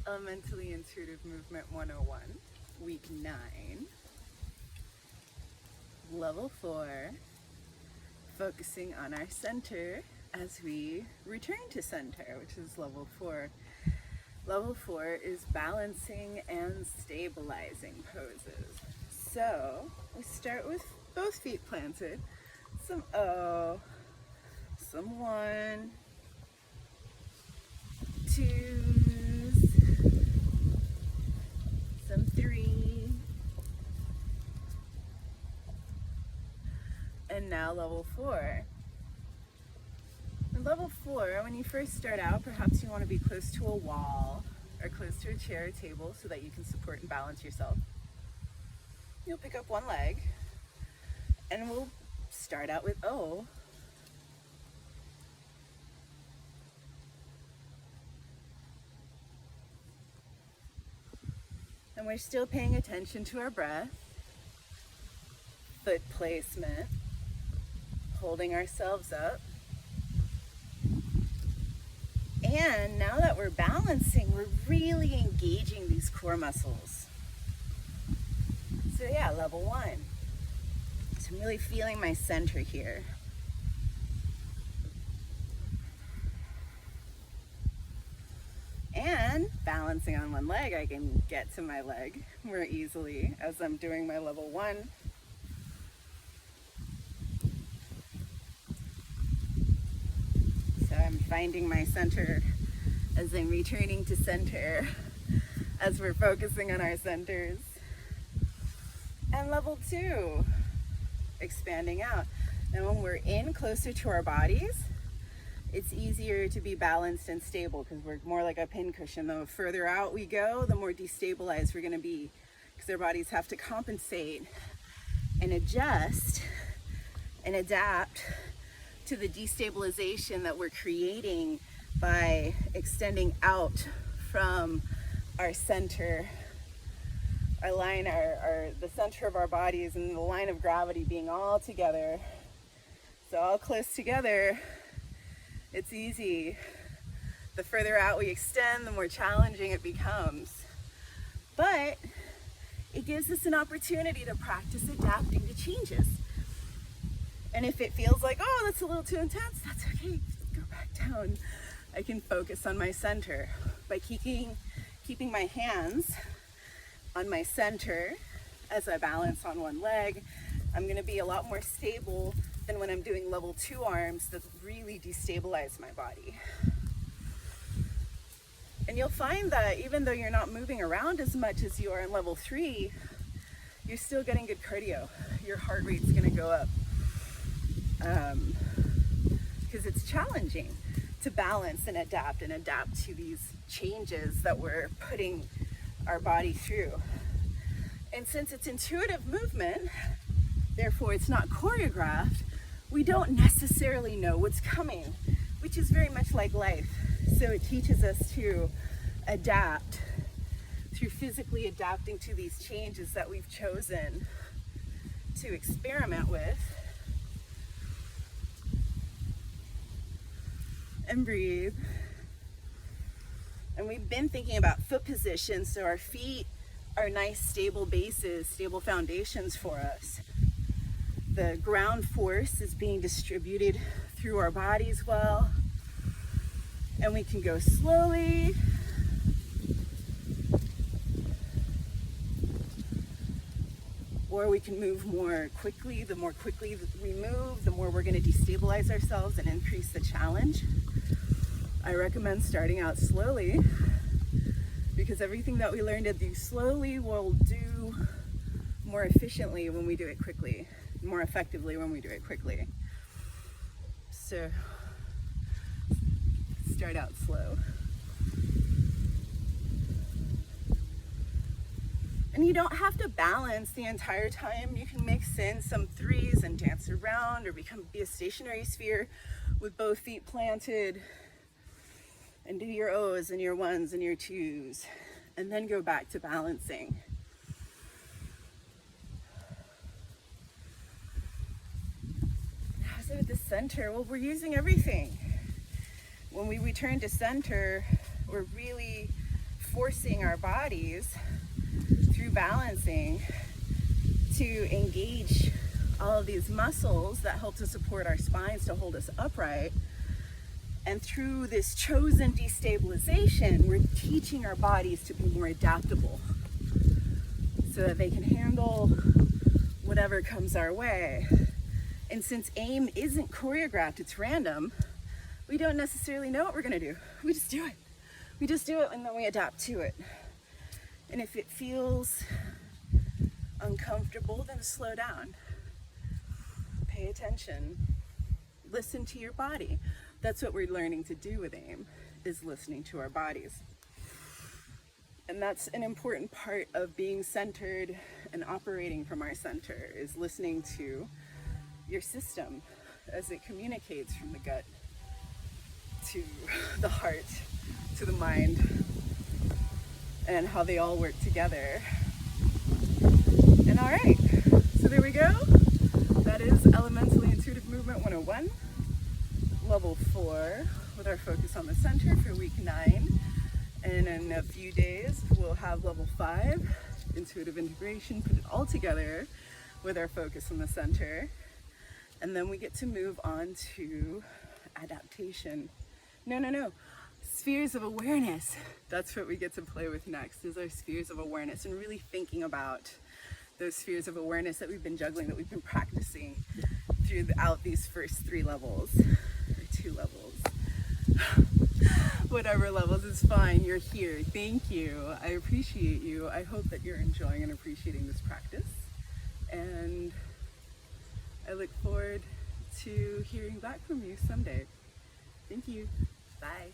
Elementally Intuitive Movement 101, week 9, level 4, focusing on our center as we return to center, which is level 4. Level 4 is balancing and stabilizing poses. So we start with both feet planted, some O, some 1, 2s, some 3, and now level 4. In level 4, when you first start out, perhaps you want to be close to a wall or close to a chair or table so that you can support and balance yourself. You'll pick up one leg, and we'll start out with O. And we're still paying attention to our breath, foot placement, holding ourselves up. And now that we're balancing, we're really engaging these core muscles. So yeah, level 1. So I'm really feeling my center here. And balancing on one leg, I can get to my leg more easily as I'm doing my level 1. So I'm finding my center as I'm returning to center, as we're focusing on our centers. And level 2, expanding out. Now when we're in closer to our bodies, it's easier to be balanced and stable because we're more like a pincushion. The further out we go, the more destabilized we're going to be because our bodies have to compensate and adjust and adapt to the destabilization that we're creating by extending out from our center, our line, the center of our bodies and the line of gravity being all together. So all close together, it's easy. The further out we extend, the more challenging it becomes. But it gives us an opportunity to practice adapting to changes. And if it feels like, oh, that's a little too intense, that's okay. Just go back down. I can focus on my center by keeping my hands on my center as I balance on one leg. I'm going to be a lot more stable than when I'm doing level 2 arms that really destabilize my body. And you'll find that even though you're not moving around as much as you are in level 3, you're still getting good cardio. Your heart rate's going to go up. Because it's challenging to balance and adapt to these changes that we're putting our body through. And since it's intuitive movement, therefore it's not choreographed, we don't necessarily know what's coming, which is very much like life. So it teaches us to adapt through physically adapting to these changes that we've chosen to experiment with. And breathe. And we've been thinking about foot position, so our feet are nice stable bases, stable foundations for us. The ground force is being distributed through our bodies well, and we can go slowly or we can move more quickly. The more quickly we move, the more we're going to destabilize ourselves and increase the challenge. I recommend starting out slowly because everything that we learn to do slowly will do more efficiently when we do it quickly, more effectively when we do it quickly. So start out slow. And you don't have to balance the entire time. You can mix in some 3s and dance around or be a stationary sphere with both feet planted and do your O's and your 1s and your 2s and then go back to balancing. How's it with the center? Well, we're using everything. When we return to center, we're really forcing our bodies through balancing to engage all of these muscles that help to support our spines to hold us upright. And through this chosen destabilization, we're teaching our bodies to be more adaptable so that they can handle whatever comes our way. And since AIM isn't choreographed, it's random, we don't necessarily know what we're gonna do. We just do it. We just do it and then we adapt to it. And if it feels uncomfortable, then slow down. Pay attention. Listen to your body. That's what we're learning to do with AIM, is listening to our bodies. And that's an important part of being centered and operating from our center, is listening to your system as it communicates from the gut to the heart, to the mind, and how they all work together. And all right, so there we go. That is Elementally Intuitive Movement 101, level 4, with our focus on the center for week 9. And in a few days, we'll have level 5, intuitive integration, put it all together with our focus on the center. And then we get to move on to adaptation. No. Spheres of awareness. That's what we get to play with next, is our spheres of awareness, and really thinking about those spheres of awareness that we've been juggling, that we've been practicing throughout these first 3 levels, or 2 levels. Whatever levels is fine, you're here. Thank you. I appreciate you. I hope that you're enjoying and appreciating this practice. And I look forward to hearing back from you someday. Thank you. Bye.